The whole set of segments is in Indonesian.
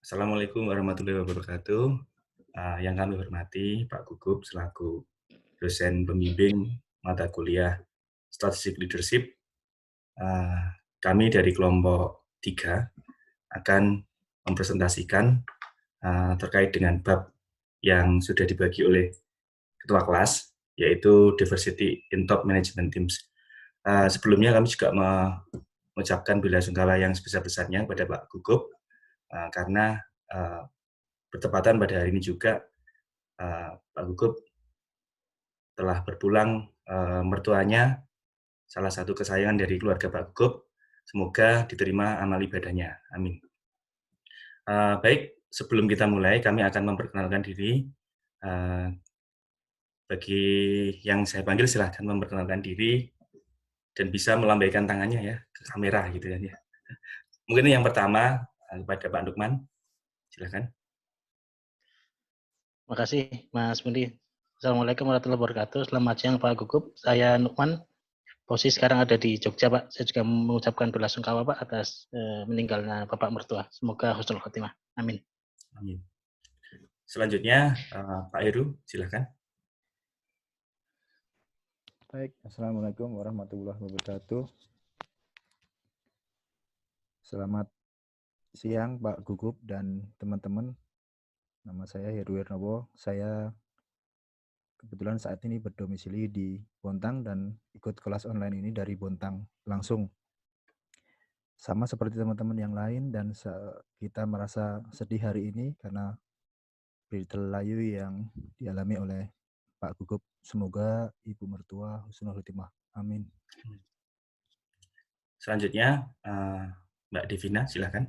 Assalamualaikum warahmatullahi wabarakatuh. Yang kami hormati Pak Gugup selaku dosen pembimbing mata kuliah Strategic Leadership. Ah, Kami dari kelompok 3 akan mempresentasikan terkait dengan bab yang sudah dibagi oleh ketua kelas, yaitu Diversity in Top Management Teams. Sebelumnya kami juga mengucapkan bela-sungkawa yang sebesar-besarnya kepada Pak Gugup karena bertepatan pada hari ini juga Pak Gugup telah berpulang mertuanya, salah satu kesayangan dari keluarga Pak Gugup. Semoga diterima amal ibadahnya. Amin. Baik, sebelum kita mulai, kami akan memperkenalkan diri. Bagi yang saya panggil, silahkan memperkenalkan diri dan bisa melambaikan tangannya ya ke kamera gitu kan ya. Mungkin yang pertama kepada Pak Nukman, silahkan. Terima kasih Mas Budi. Assalamualaikum warahmatullahi wabarakatuh. Selamat siang Pak Gugup. Saya Nukman. Posisi sekarang ada di Jogja Pak. Saya juga mengucapkan belasungkawa Pak atas meninggalnya Bapak mertua. Semoga husnul khotimah. Amin. Amin. Selanjutnya Pak Heru, silahkan. Baik, Assalamualaikum warahmatullahi wabarakatuh. Selamat siang Pak Gugup dan teman-teman. Nama saya Heru Wirnowo. Saya kebetulan saat ini berdomisili di Bontang dan ikut kelas online ini dari Bontang langsung. Sama seperti teman-teman yang lain dan kita merasa sedih hari ini karena berita layu yang dialami oleh Pak Gugup. Semoga Ibu Mertua husnul khotimah. Amin. Selanjutnya Mbak Devina, silahkan.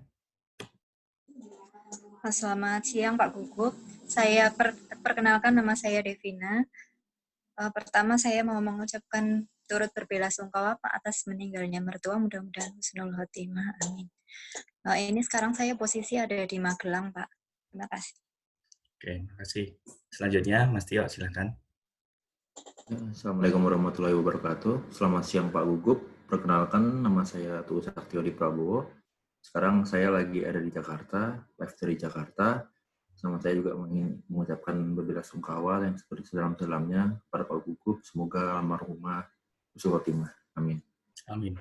Selamat siang Pak Gugup. Saya perkenalkan, nama saya Devina. Pertama saya mau mengucapkan turut berbelasungkawa Pak atas meninggalnya mertua, mudah-mudahan husnul khotimah. Amin. Ini sekarang saya posisi ada di Magelang Pak. Terima kasih. Oke, terima kasih. Selanjutnya Mas Tio, silahkan. Assalamualaikum warahmatullahi wabarakatuh. Selamat siang Pak Gugup. Perkenalkan, nama saya Tuhu Saktiodi Prabowo. Sekarang saya lagi ada di Jakarta, live dari Jakarta. Sama saya juga mengucapkan berbela-sungkawa yang seperti sedalam-dalamnya pada Pak Gugup. Semoga almarhumah husnul khotimah. Amin. Amin.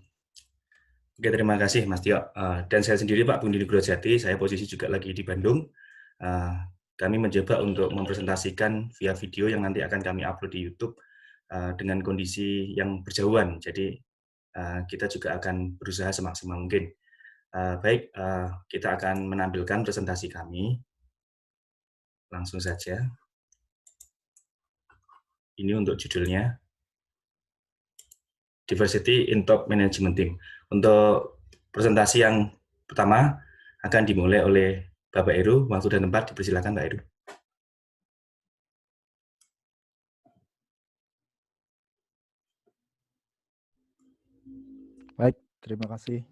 Oke, terima kasih Mas Tio. Dan saya sendiri Pak Budi Nugroho Jati, saya posisi juga lagi di Bandung. Kami mencoba untuk mempresentasikan via video yang nanti akan kami upload di YouTube dengan kondisi yang berjauhan. Jadi kita juga akan berusaha semaksimal mungkin. Baik, kita akan menampilkan presentasi kami. Langsung saja. Ini untuk judulnya Diversity in Top Management Team. Untuk presentasi yang pertama akan dimulai oleh Bapak Heru. Waktu dan tempat dipersilakan Pak Heru. Baik, terima kasih.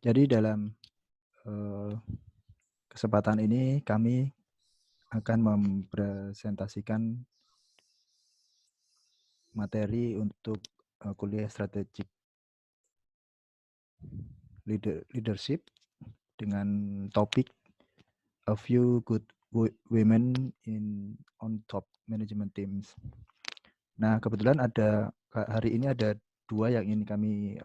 Jadi dalam kesempatan ini kami akan mempresentasikan materi untuk kuliah strategic leadership dengan topik A Few Good Women on Top Management Teams. Nah, kebetulan hari ini ada dua yang ingin kami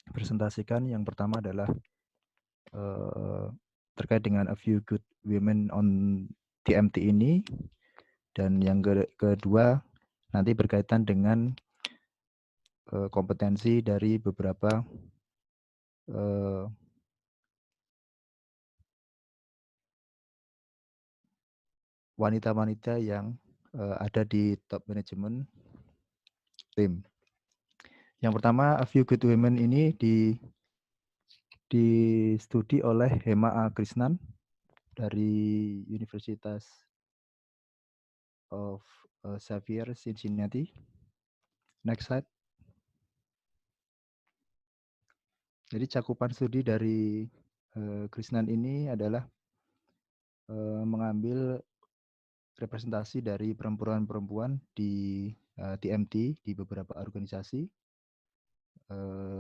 presentasikan. Yang pertama adalah terkait dengan A Few Good Women on TMT ini, dan yang kedua nanti berkaitan dengan kompetensi dari beberapa wanita-wanita yang ada di top management team. Yang pertama, A Few Good Women ini studi oleh Hema A. Krishnan dari Universitas of Xavier Cincinnati. Next slide. Jadi cakupan studi dari Krishnan ini adalah mengambil representasi dari perempuan-perempuan di TMT di beberapa organisasi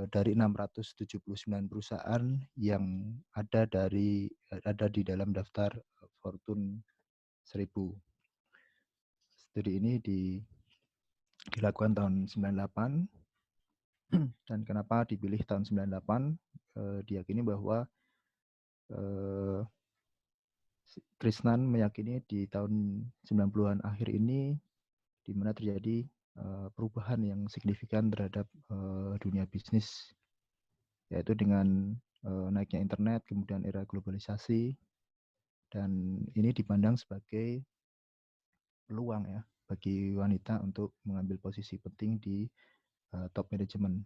dari 679 perusahaan yang ada di dalam daftar Fortune 1000. Studi ini dilakukan tahun 98. Dan kenapa dipilih tahun 98? Diyakini bahwa Krishnan meyakini di tahun 90-an akhir ini di mana terjadi perubahan yang signifikan terhadap dunia bisnis, yaitu dengan naiknya internet, kemudian era globalisasi, dan ini dipandang sebagai peluang ya bagi wanita untuk mengambil posisi penting di top management.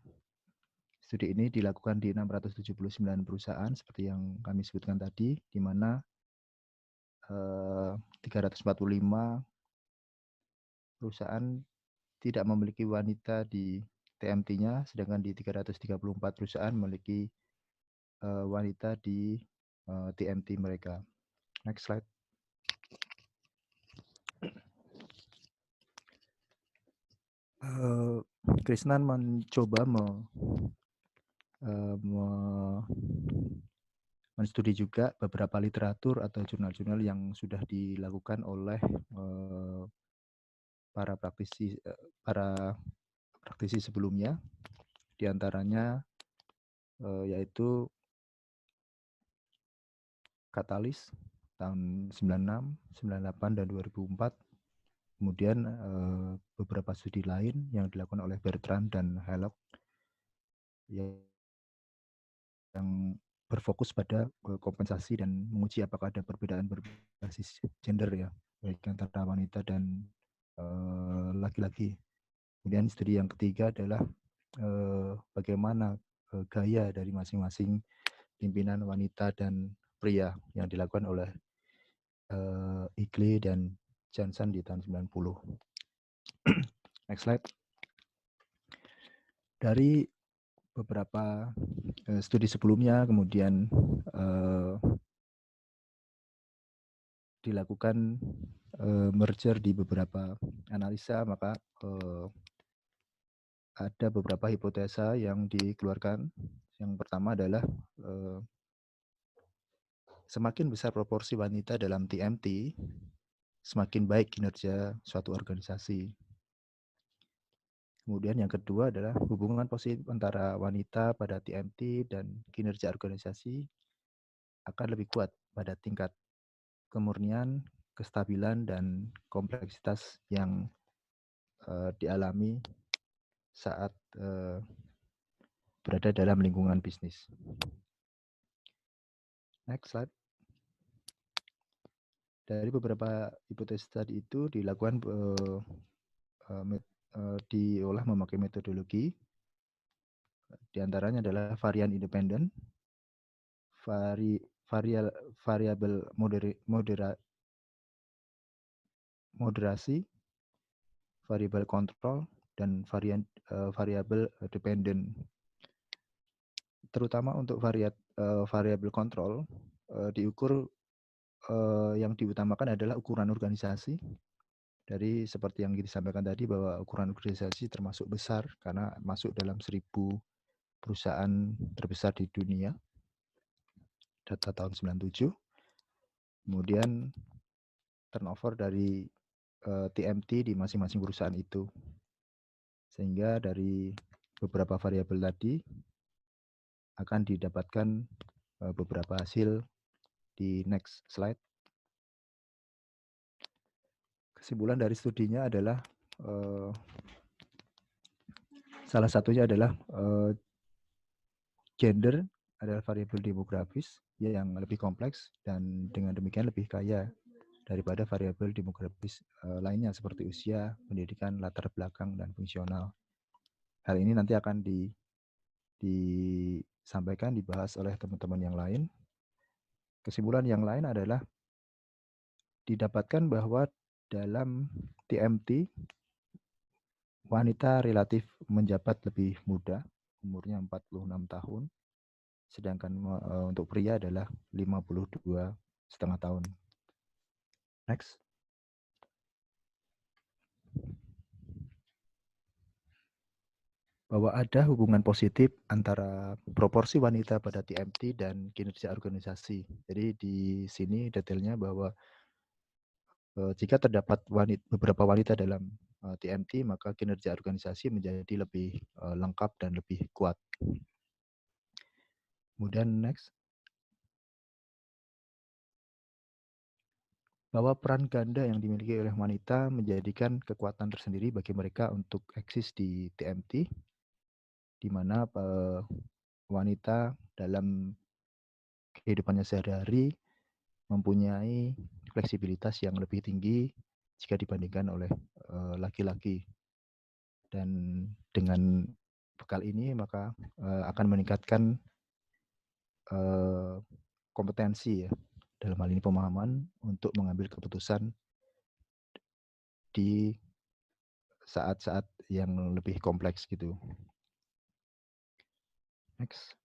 Studi ini dilakukan di 679 perusahaan seperti yang kami sebutkan tadi, di mana 345 perusahaan tidak memiliki wanita di TMT-nya, sedangkan di 334 perusahaan memiliki wanita di TMT mereka. Next slide. Krishnan mencoba menstudi juga beberapa literatur atau jurnal-jurnal yang sudah dilakukan oleh para praktisi sebelumnya, diantaranya yaitu Katalis tahun 96, 98, dan 2004. Kemudian beberapa studi lain yang dilakukan oleh Bertrand dan Hellock yang berfokus pada kompensasi dan menguji apakah ada perbedaan berbasis gender ya, baik antara wanita dan laki-laki. Kemudian studi yang ketiga adalah bagaimana gaya dari masing-masing pimpinan wanita dan pria yang dilakukan oleh Igle dan Johnson di tahun 90. Next slide. Dari beberapa studi sebelumnya kemudian dilakukan merger di beberapa analisa, maka ada beberapa hipotesa yang dikeluarkan. Yang pertama adalah semakin besar proporsi wanita dalam TMT, semakin baik kinerja suatu organisasi. Kemudian yang kedua adalah hubungan positif antara wanita pada TMT dan kinerja organisasi akan lebih kuat pada tingkat kemurnian, kestabilan, dan kompleksitas yang dialami saat berada dalam lingkungan bisnis. Next slide. Dari beberapa hipotesis tadi itu dilakukan diolah memakai metodologi. Di antaranya adalah varian independen, variabel moderasi, variabel kontrol, dan variabel dependen. Terutama untuk variabel kontrol diukur yang diutamakan adalah ukuran organisasi. Dari seperti yang disampaikan tadi bahwa ukuran organisasi termasuk besar karena masuk dalam 1000 perusahaan terbesar di dunia. Data tahun 97. Kemudian turnover dari TMT di masing-masing perusahaan itu. Sehingga dari beberapa variabel tadi akan didapatkan beberapa hasil di next slide. Kesimpulan dari studinya adalah salah satunya adalah gender adalah variabel demografis yang lebih kompleks dan dengan demikian lebih kaya daripada variabel demografis lainnya seperti usia, pendidikan, latar belakang, dan fungsional. Hal ini nanti akan disampaikan, dibahas oleh teman-teman yang lain. Kesimpulan yang lain adalah didapatkan bahwa dalam TMT wanita relatif menjabat lebih muda, umurnya 46 tahun, sedangkan untuk pria adalah 52,5 tahun. Next. bahwa ada hubungan positif antara proporsi wanita pada TMT dan kinerja organisasi. Jadi di sini detailnya bahwa jika terdapat beberapa wanita dalam TMT, maka kinerja organisasi menjadi lebih lengkap dan lebih kuat. Kemudian next. Bahwa peran ganda yang dimiliki oleh wanita menjadikan kekuatan tersendiri bagi mereka untuk eksis di TMT, di mana wanita dalam kehidupannya sehari-hari mempunyai fleksibilitas yang lebih tinggi jika dibandingkan oleh laki-laki. Dan dengan bekal ini maka akan meningkatkan kompetensi ya, dalam hal ini pemahaman untuk mengambil keputusan di saat-saat yang lebih kompleks gitu. Next.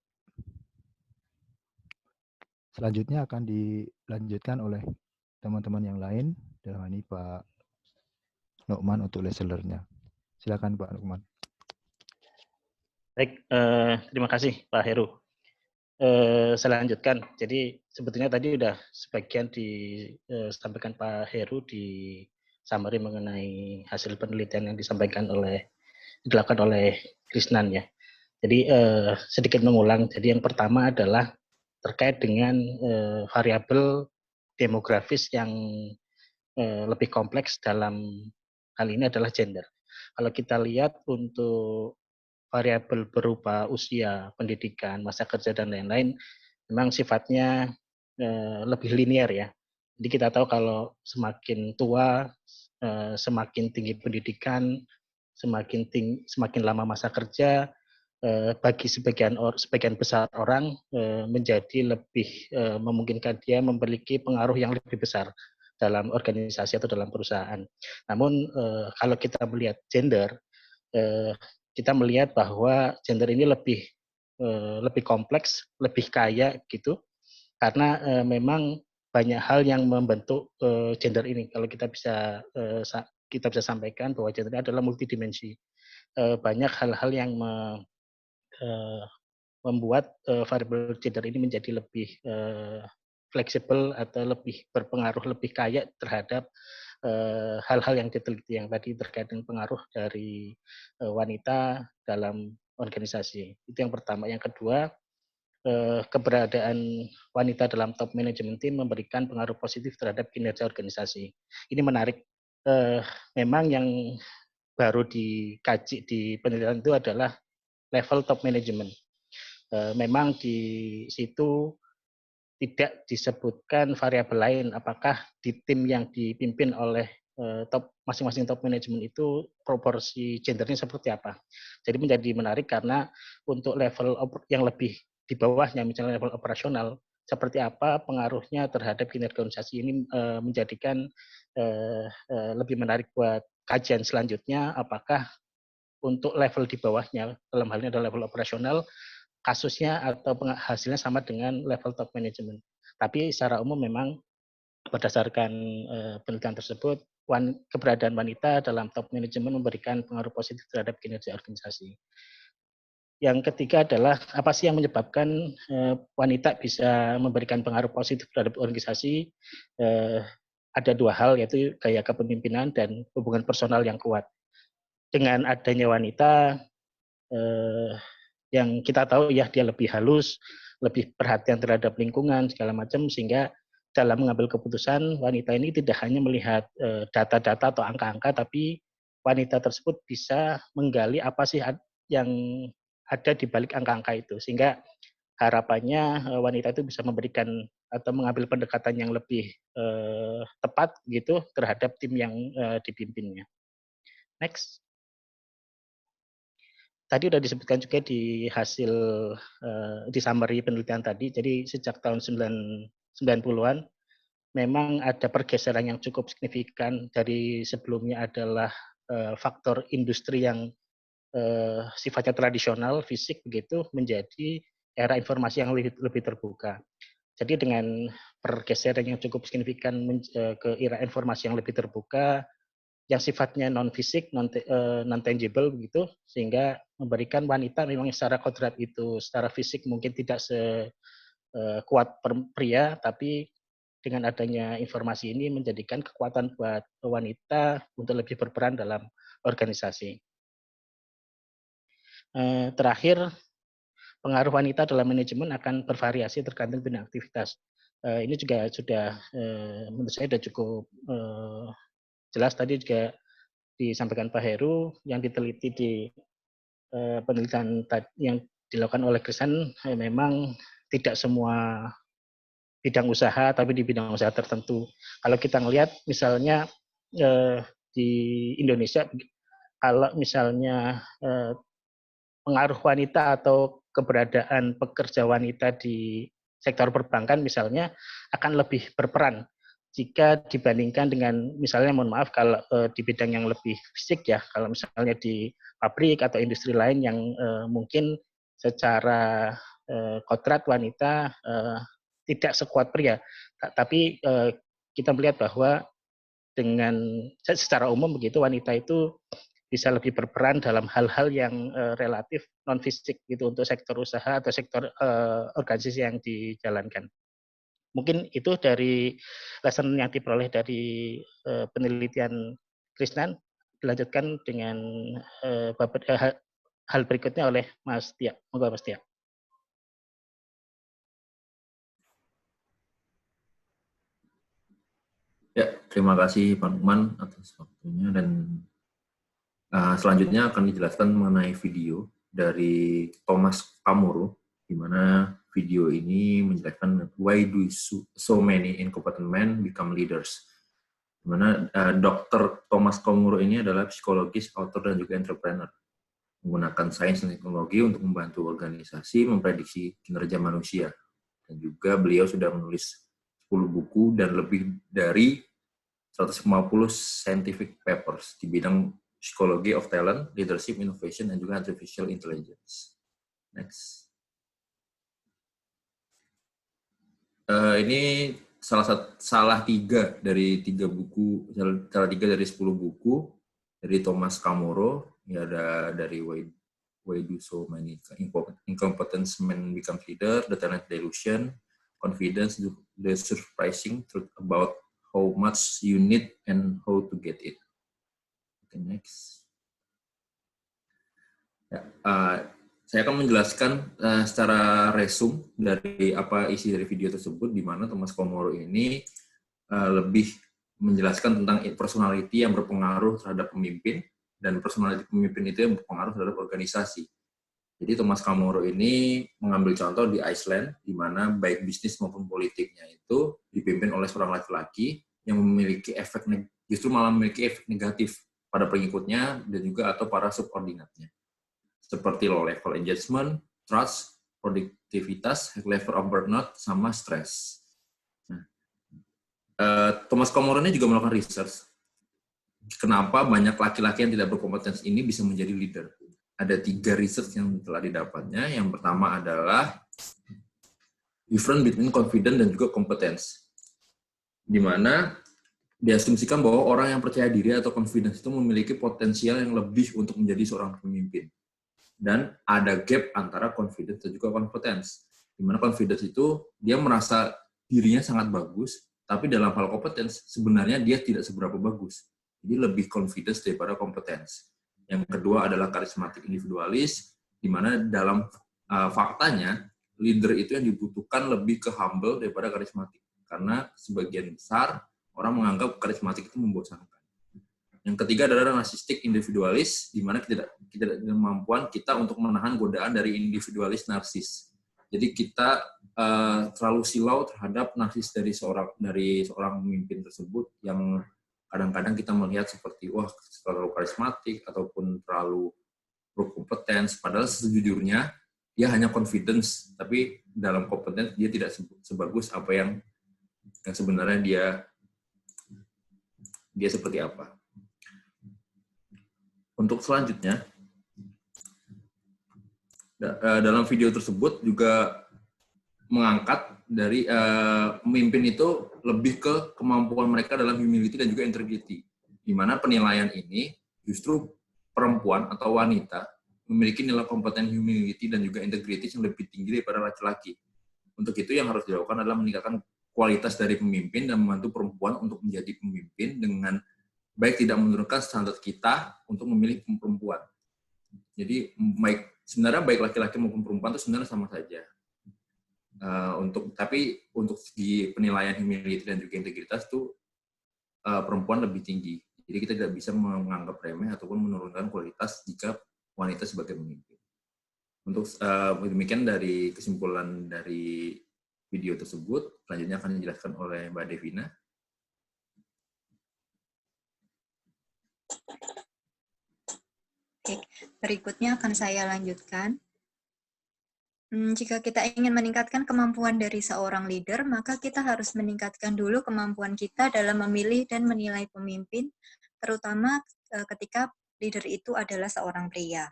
Selanjutnya akan dilanjutkan oleh teman-teman yang lain, dalam hal ini Pak Nukman untuk leselernya. Silakan Pak Nukman. Baik, terima kasih Pak Heru. Saya lanjutkan. Jadi sebetulnya tadi sudah sebagian disampaikan Pak Heru di summary mengenai hasil penelitian yang dilakukan oleh Krisnan ya. Jadi sedikit mengulang. Jadi yang pertama adalah terkait dengan variabel demografis yang lebih kompleks dalam hal ini adalah gender. Kalau kita lihat untuk variabel berupa usia, pendidikan, masa kerja, dan lain-lain, memang sifatnya lebih linear ya. Jadi kita tahu kalau semakin tua, semakin tinggi pendidikan, semakin lama masa kerja, bagi sebagian besar orang menjadi lebih memungkinkan dia memiliki pengaruh yang lebih besar dalam organisasi atau dalam perusahaan. Namun kalau kita melihat gender, kita melihat bahwa gender ini lebih kompleks, lebih kaya gitu, karena memang banyak hal yang membentuk gender ini. Kalau kita bisa sampaikan bahwa gender ini adalah multidimensi. Banyak hal-hal yang membuat variabel gender ini menjadi lebih fleksibel atau lebih berpengaruh, lebih kaya terhadap hal-hal yang diteliti yang tadi terkait dengan pengaruh dari wanita dalam organisasi. Itu yang pertama. Yang kedua, keberadaan wanita dalam top management team memberikan pengaruh positif terhadap kinerja organisasi. Ini menarik. Memang yang baru dikaji di penelitian itu adalah level top management. Memang di situ tidak disebutkan variabel lain, apakah di tim yang dipimpin oleh masing-masing top management itu proporsi gendernya seperti apa. Jadi menjadi menarik karena untuk level yang lebih di bawahnya, misalnya level operasional, seperti apa pengaruhnya terhadap kinerja organisasi ini menjadikan lebih menarik buat kajian selanjutnya, apakah untuk level di bawahnya, dalam hal ini adalah level operasional, kasusnya atau hasilnya sama dengan level top management. Tapi secara umum memang berdasarkan penelitian tersebut, keberadaan wanita dalam top management memberikan pengaruh positif terhadap kinerja organisasi. Yang ketiga adalah apa sih yang menyebabkan wanita bisa memberikan pengaruh positif terhadap organisasi? Ada dua hal, yaitu gaya kepemimpinan dan hubungan personal yang kuat. Dengan adanya wanita, yang kita tahu ya dia lebih halus, lebih perhatian terhadap lingkungan segala macam, sehingga dalam mengambil keputusan wanita ini tidak hanya melihat data-data atau angka-angka, tapi wanita tersebut bisa menggali apa sih yang ada di balik angka-angka itu, sehingga harapannya wanita itu bisa memberikan atau mengambil pendekatan yang lebih tepat gitu terhadap tim yang dipimpinnya. Next. Tadi sudah disebutkan juga di hasil di summary penelitian tadi. Jadi sejak tahun 90-an memang ada pergeseran yang cukup signifikan. Dari sebelumnya adalah faktor industri yang sifatnya tradisional, fisik begitu, menjadi era informasi yang lebih terbuka. Jadi dengan pergeseran yang cukup signifikan ke era informasi yang lebih terbuka, yang sifatnya non-fisik, non-tangible begitu, sehingga memberikan wanita memang secara kodrat itu secara fisik mungkin tidak sekuat pria, tapi dengan adanya informasi ini menjadikan kekuatan buat wanita untuk lebih berperan dalam organisasi. Terakhir, pengaruh wanita dalam manajemen akan bervariasi tergantung bidang aktivitas. Ini juga sudah menurut saya sudah cukup jelas tadi juga disampaikan Pak Heru, yang diteliti di penelitian yang dilakukan oleh Kristen memang tidak semua bidang usaha, tapi di bidang usaha tertentu. Kalau kita melihat misalnya di Indonesia, kalau misalnya pengaruh wanita atau keberadaan pekerja wanita di sektor perbankan misalnya akan lebih berperan jika dibandingkan dengan misalnya mohon maaf kalau di bidang yang lebih fisik ya, kalau misalnya di pabrik atau industri lain yang mungkin secara kodrat wanita tidak sekuat pria, tapi kita melihat bahwa dengan secara umum begitu wanita itu bisa lebih berperan dalam hal-hal yang relatif non fisik gitu untuk sektor usaha atau sektor organisasi yang dijalankan. Mungkin itu dari lesson yang diperoleh dari penelitian Krisnan. Dilanjutkan dengan hal berikutnya oleh Mas Tia. Moga Mas Tia. Ya, terima kasih Pak Nukman atas waktunya, dan selanjutnya akan dijelaskan mengenai video dari Thomas Kamuro, di mana video ini menjelaskan why do so many incompetent men become leaders. Di mana Dr. Thomas Kamuro ini adalah psikologis, author, dan juga entrepreneur. Menggunakan sains dan teknologi untuk membantu organisasi memprediksi kinerja manusia. Dan juga beliau sudah menulis 10 buku dan lebih dari 150 scientific papers di bidang psikologi of talent, leadership, innovation, dan juga artificial intelligence. Next. Ini salah tiga dari 10 buku dari Thomas Kamuro. Ya, ada dari Why Do So Many Incompetent Men Become Leader, The Talent Delusion, Confidence, The Surprising Truth About How Much You Need and How to Get It. Okay, next. Ya, saya akan menjelaskan secara resum dari apa isi dari video tersebut, di mana Thomas Kamuro ini lebih menjelaskan tentang personality yang berpengaruh terhadap pemimpin, dan personality pemimpin itu yang berpengaruh terhadap organisasi. Jadi Thomas Kamuro ini mengambil contoh di Iceland, di mana baik bisnis maupun politiknya itu dipimpin oleh seorang laki-laki yang memiliki justru malah memiliki efek negatif pada pengikutnya dan juga atau para subordinatnya. Seperti low level engagement, trust, produktivitas, high level of burnout, sama stres. Nah, Thomas Kamuro ini juga melakukan research. Kenapa banyak laki-laki yang tidak berkompetensi ini bisa menjadi leader? Ada 3 research yang telah didapatnya. Yang pertama adalah difference between confidence dan juga competence, di mana diasumsikan bahwa orang yang percaya diri atau confidence itu memiliki potensial yang lebih untuk menjadi seorang pemimpin. Dan ada gap antara confidence dan juga competence, di mana confidence itu dia merasa dirinya sangat bagus, tapi dalam hal competence sebenarnya dia tidak seberapa bagus. Jadi lebih confidence daripada competence. Yang kedua adalah charismatic individualis, di mana dalam faktanya leader itu yang dibutuhkan lebih ke humble daripada karismatik, karena sebagian besar orang menganggap karismatik itu membosankan. Yang ketiga adalah narcissistic individualis, di mana tidak kemampuan kita untuk menahan godaan dari individualis narsis. Jadi kita terlalu silau terhadap narsis dari seorang pemimpin tersebut, yang kadang-kadang kita melihat seperti terlalu karismatik ataupun terlalu berkompetens, padahal sejujurnya dia hanya confidence, tapi dalam kompetens dia tidak sebagus apa yang sebenarnya dia seperti apa. Untuk selanjutnya, dalam video tersebut juga mengangkat dari pemimpin itu lebih ke kemampuan mereka dalam humility dan juga integrity. di mana penilaian ini justru perempuan atau wanita memiliki nilai kompeten humility dan juga integritas yang lebih tinggi daripada laki-laki. Untuk itu yang harus dilakukan adalah meningkatkan kualitas dari pemimpin dan membantu perempuan untuk menjadi pemimpin dengan baik tidak menurunkan standar kita untuk memilih perempuan. Jadi sebenarnya baik laki-laki maupun perempuan itu sebenarnya sama saja. Tapi untuk di penilaian humility dan juga integritas itu perempuan lebih tinggi. Jadi kita tidak bisa menganggap remeh ataupun menurunkan kualitas jika wanita sebagai pemimpin. Untuk demikian dari kesimpulan dari video tersebut, selanjutnya akan dijelaskan oleh Mbak Devina. Oke, berikutnya akan saya lanjutkan. Jika kita ingin meningkatkan kemampuan dari seorang leader, maka kita harus meningkatkan dulu kemampuan kita dalam memilih dan menilai pemimpin, terutama ketika leader itu adalah seorang pria.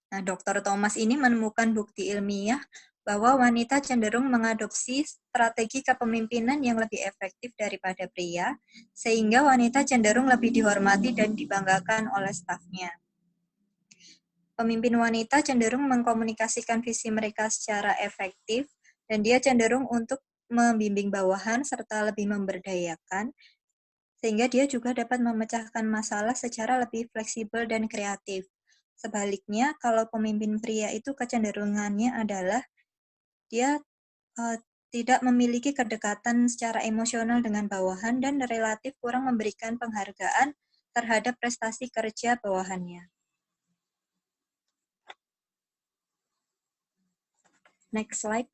Nah, Dr. Thomas ini menemukan bukti ilmiah bahwa wanita cenderung mengadopsi strategi kepemimpinan yang lebih efektif daripada pria, sehingga wanita cenderung lebih dihormati dan dibanggakan oleh stafnya. Pemimpin wanita cenderung mengkomunikasikan visi mereka secara efektif, dan dia cenderung untuk membimbing bawahan serta lebih memberdayakan, sehingga dia juga dapat memecahkan masalah secara lebih fleksibel dan kreatif. Sebaliknya, kalau pemimpin pria itu kecenderungannya adalah dia tidak memiliki kedekatan secara emosional dengan bawahan dan relatif kurang memberikan penghargaan terhadap prestasi kerja bawahannya. Next slide.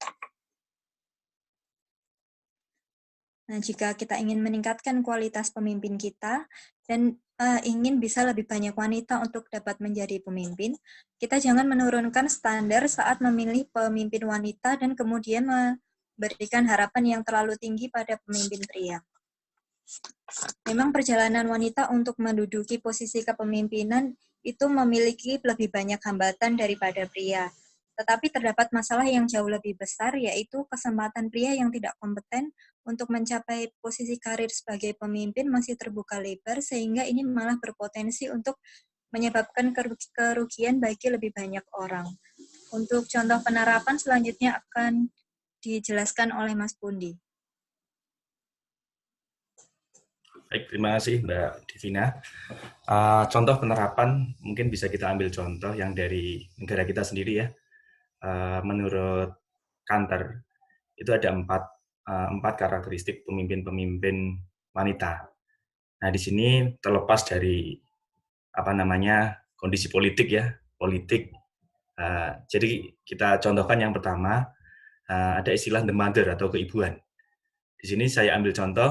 Nah, jika kita ingin meningkatkan kualitas pemimpin kita dan ingin bisa lebih banyak wanita untuk dapat menjadi pemimpin, kita jangan menurunkan standar saat memilih pemimpin wanita dan kemudian memberikan harapan yang terlalu tinggi pada pemimpin pria. Memang perjalanan wanita untuk menduduki posisi kepemimpinan itu memiliki lebih banyak hambatan daripada pria. Tetapi terdapat masalah yang jauh lebih besar, yaitu kesempatan pria yang tidak kompeten untuk mencapai posisi karir sebagai pemimpin masih terbuka lebar, sehingga ini malah berpotensi untuk menyebabkan kerugian bagi lebih banyak orang. Untuk contoh penerapan selanjutnya akan dijelaskan oleh Mas Pundi. Baik, terima kasih Mbak Devina. Contoh penerapan mungkin bisa kita ambil contoh yang dari negara kita sendiri ya. Menurut Kanter itu ada empat karakteristik pemimpin-pemimpin wanita. Nah, di sini terlepas dari kondisi politik ya, politik. Jadi kita contohkan yang pertama, ada istilah the mother atau keibuan. Di sini saya ambil contoh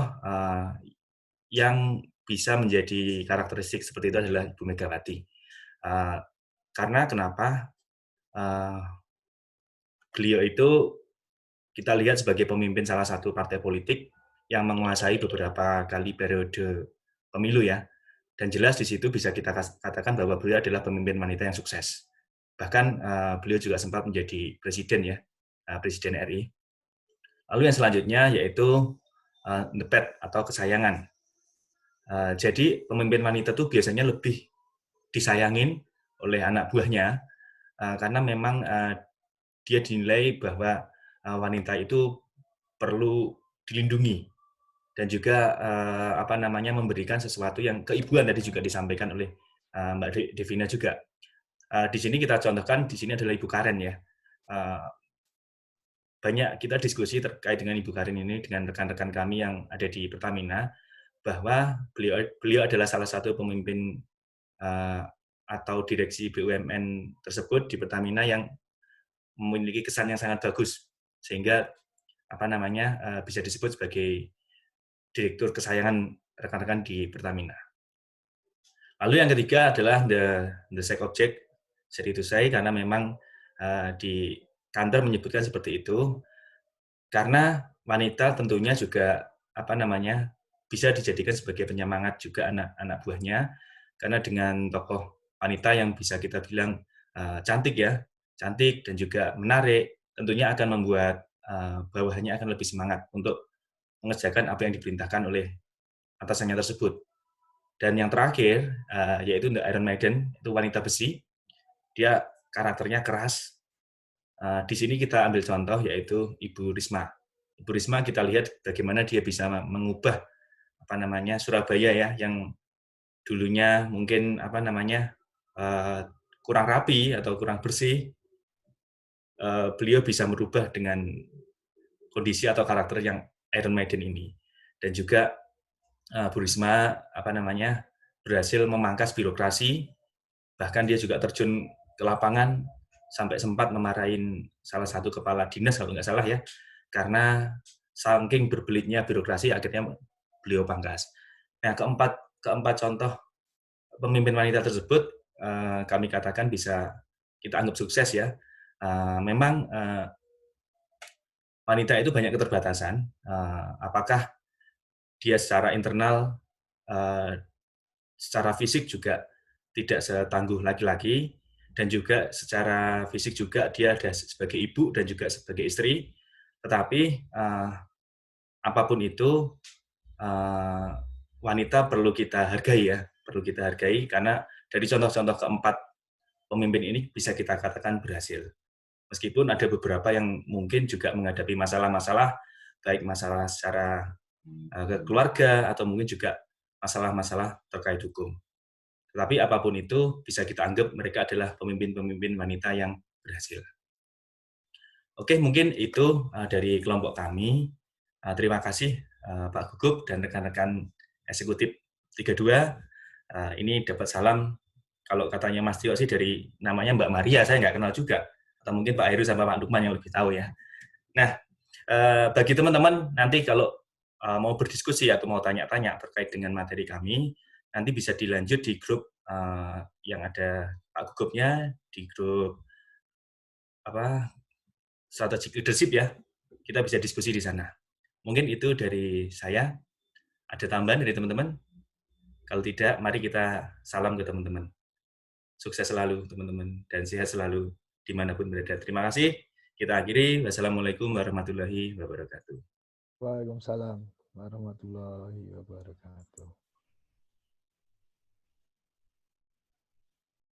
yang bisa menjadi karakteristik seperti itu adalah Ibu Megawati. Karena kenapa? Beliau itu kita lihat sebagai pemimpin salah satu partai politik yang menguasai beberapa kali periode pemilu ya. Dan jelas di situ bisa kita katakan bahwa beliau adalah pemimpin wanita yang sukses. Bahkan beliau juga sempat menjadi presiden ya, presiden RI. Lalu yang selanjutnya yaitu the pet atau kesayangan. Jadi pemimpin wanita itu biasanya lebih disayangin oleh anak buahnya karena memang dia dinilai bahwa wanita itu perlu dilindungi dan juga memberikan sesuatu yang keibuan tadi juga disampaikan oleh Mbak Devina juga. Di sini kita contohkan di sini adalah Ibu Karen ya. Banyak kita diskusi terkait dengan Ibu Karen ini dengan rekan-rekan kami yang ada di Pertamina bahwa beliau adalah salah satu pemimpin atau direksi BUMN tersebut di Pertamina yang memiliki kesan yang sangat bagus sehingga bisa disebut sebagai direktur kesayangan rekan-rekan di Pertamina. Lalu yang ketiga adalah the sex object, jadi itu saya karena memang di kantor menyebutkan seperti itu karena wanita tentunya juga bisa dijadikan sebagai penyemangat juga anak-anak buahnya karena dengan tokoh wanita yang bisa kita bilang cantik dan juga menarik, tentunya akan membuat bawahannya akan lebih semangat untuk mengerjakan apa yang diperintahkan oleh atasannya tersebut. Dan yang terakhir, yaitu The Iron Maiden, itu wanita besi. Dia karakternya keras. Di sini kita ambil contoh, yaitu Ibu Risma. Ibu Risma kita lihat bagaimana dia bisa mengubah Surabaya ya, yang dulunya mungkin kurang rapi atau kurang bersih. Beliau bisa merubah dengan kondisi atau karakter yang Iron Maiden ini. Dan juga Bu Risma berhasil memangkas birokrasi, bahkan dia juga terjun ke lapangan sampai sempat memarahin salah satu kepala dinas kalau nggak salah ya, karena saking berbelitnya birokrasi akhirnya beliau pangkas. Nah, keempat contoh pemimpin wanita tersebut kami katakan bisa kita anggap sukses ya. Memang wanita itu banyak keterbatasan. Apakah dia secara internal, secara fisik juga tidak setangguh laki-laki, dan juga secara fisik juga dia ada sebagai ibu dan juga sebagai istri. Tetapi apapun itu, wanita perlu kita hargai ya, perlu kita hargai karena dari contoh-contoh keempat pemimpin ini bisa kita katakan berhasil. Meskipun ada beberapa yang mungkin juga menghadapi masalah-masalah, baik masalah secara keluarga atau mungkin juga masalah-masalah terkait hukum. Tetapi apapun itu bisa kita anggap mereka adalah pemimpin-pemimpin wanita yang berhasil. Oke, mungkin itu dari kelompok kami. Terima kasih Pak Gugup dan rekan-rekan eksekutif 32. Ini dapat salam, kalau katanya Mas Tio sih dari namanya Mbak Maria, saya nggak kenal juga. Atau mungkin Pak Heru sama Pak Lukman yang lebih tahu ya. Nah, bagi teman-teman nanti kalau mau berdiskusi atau mau tanya-tanya terkait dengan materi kami, nanti bisa dilanjut di grup yang ada Pak Gugupnya, di grup strategic leadership ya. Kita bisa diskusi di sana. Mungkin itu dari saya. Ada tambahan dari teman-teman? Kalau tidak, mari kita salam ke teman-teman. Sukses selalu teman-teman dan sehat selalu dimanapun berada. Terima kasih. Kita akhiri. Wassalamualaikum warahmatullahi wabarakatuh. Waalaikumsalam warahmatullahi wabarakatuh.